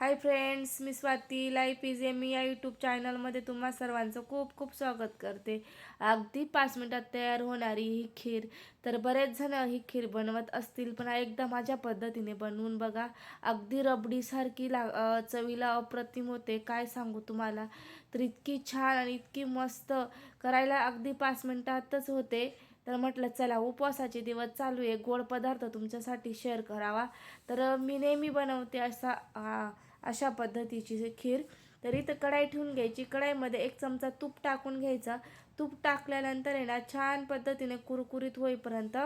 हाय friends, मी Swati. Life is Amy या YouTube चॅनलमध्ये तुम्हा सर्वांचं खूप खूप स्वागत करते. अगदी 5 मिनिटात तयार होणारी ही खीर. तर बरेच जण ही खीर बनवत असतील, पण एकदा माझ्या पद्धतीने बनवून बघा. अगदी रबडीसारखी चवीला अप्रतिम होते. काय सांगू तुम्हाला. तर इतकी छान आणि इतकी मस्त, करायला अगदी 5 मिनिटातच होते. तर म्हटलं चला, उपवासाचे दिवस चालू आहे, गोड पदार्थ तुमच्यासाठी शेअर करावा. तर मी नेहमी बनवते अशा पद्धतीची खीर. तर इथं कढाई ठेवून घ्यायची. कढाईमध्ये 1 चमचा तूप टाकून घ्यायचा. तूप टाकल्यानंतर आहे ना, छान पद्धतीने कुरकुरीत होईपर्यंत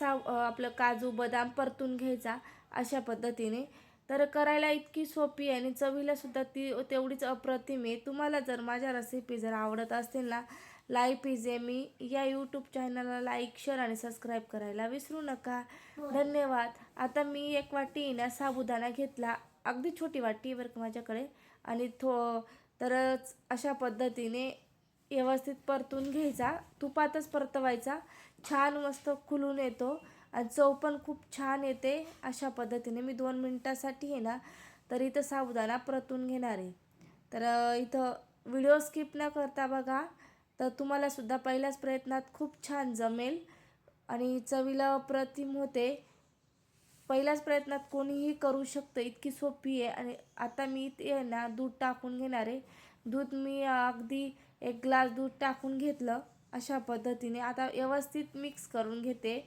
आपलं काजू बदाम परतून घ्यायचा अशा पद्धतीने. तर करायला इतकी सोपी आहे आणि चवीला सुद्धा ती तेवढीच अप्रतिम आहे. तुम्हाला जर माझ्या रेसिपी जर आवडत असतील ना, लाईफ इज एमी या यूट्यूब चॅनलला लाईक, शेअर आणि सबस्क्राईब करायला विसरू नका. धन्यवाद. आता मी 1 वाटी ना साबुदाणा घेतला. अगदी छोटी वाटी बरं का माझ्याकडे. आणि तरच अशा पद्धतीने व्यवस्थित परतून घ्यायचा. तुपातच परतवायचा. छान मस्त खुलून येतो आणि चव पण खूप छान येते. अशा पद्धतीने मी 2 मिनिटासाठी आहे ना, तर इथं साबुदाणा परतून घेणार आहे. तर इथं व्हिडिओ स्किप न करता बघा. तर तुम्हाला सुद्धा पहिल्याच प्रयत्नात खूप छान जमेल आणि चवीला अप्रतिम होते. पहिल्याच प्रयत्नात कोणीही करू शकतं, इतकी सोपी आहे. आणि आता मी ते आहे ना, दूध टाकून घेणार आहे. दूध मी अगदी 1 ग्लास दूध टाकून घेतलं अशा पद्धतीने. आता व्यवस्थित मिक्स करून घेते.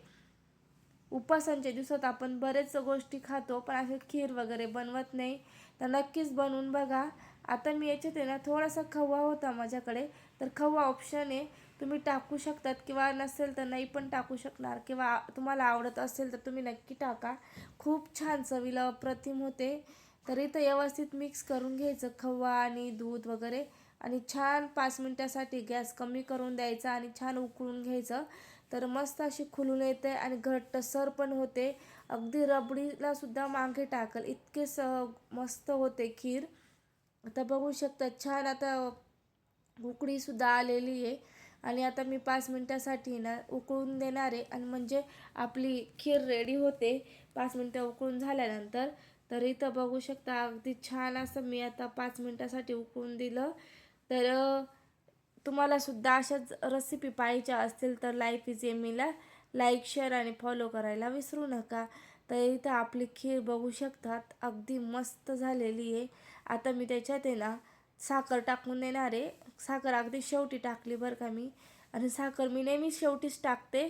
उपवासांच्या दिवसात आपण बरेच गोष्टी खातो, पण असे खीर वगैरे बनवत नाही. तर नक्कीच बनवून बघा. आता मी याच्यात आहे ना, थोडासा खवा होता माझ्याकडे, तर खवा ऑप्शन आहे, तुम्ही टाकू शकतात किंवा नसेल तर नाही पण टाकू शकणार. किंवा तुम्हाला आवडत असेल तर तुम्ही नक्की टाका. खूप छान चवीला अप्रतिम होते. तर इथं व्यवस्थित मिक्स करून घ्यायचं खवा आणि दूध वगैरे. आणि छान 5 मिनिटासाठी गॅस कमी करून द्यायचा आणि छान उकळून घ्यायचं. तर मस्त अशी खुलून येते आणि घट्टसर पण होते. अगदी रबडीला सुद्धा मागे टाकल इतके मस्त होते खीर. आता बघू शकता छान आता उकळीसुद्धा आलेली आहे. आणि आता मी 5 मिनिटासाठी ना उकळून देणार आहे, आणि म्हणजे आपली खीर रेडी होते 5 मिनिटं उकळून झाल्यानंतर. तर इथं बघू शकता अगदी छान असं मी आता 5 मिनिटासाठी उकळून दिलं. तर तुम्हाला सुद्धा अशाच रेसिपी पाहिजे असतील तर लाईफ इज एमीला लाईक, शेअर आणि फॉलो करायला विसरू नका. तर इथं आपली खीर बघू शकतात अगदी मस्त झालेली आहे. आता मी त्याच्यात आहे ना, साखर टाकून देणार आहे. साखर अगदी शेवटी टाकली बरं का मी. आणि साखर मी नेहमी शेवटीच टाकते.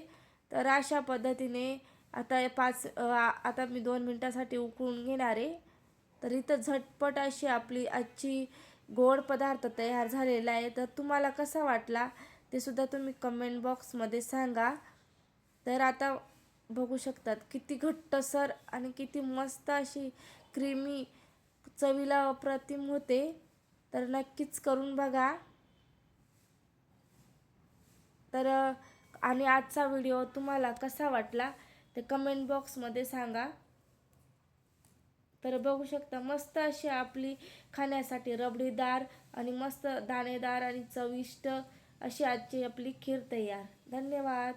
तर अशा पद्धतीने आता मी 2 मिनिटासाठी उकळून घेणार आहे. तर इथं झटपट अशी आपली आजची गोड पदार्थ तयार झालेला आहे. तर तुम्हाला कसा वाटला ते सुद्धा तुम्ही कमेंट बॉक्समध्ये सांगा. तर आता बघू शकतात किती घट्टसर आणि किती मस्त अशी क्रीमी, चवीला अप्रतिम होते. तर नक्कीच करून बघा. तर आणि आजचा व्हिडिओ तुम्हाला कसा वाटला ते कमेंट बॉक्समध्ये सांगा. तर बघू शकता मस्त अशी आपली खाण्यासाठी रबडीदार आणि मस्त दाणेदार आणि चविष्ट अशी आजची आपली खीर तयार. धन्यवाद.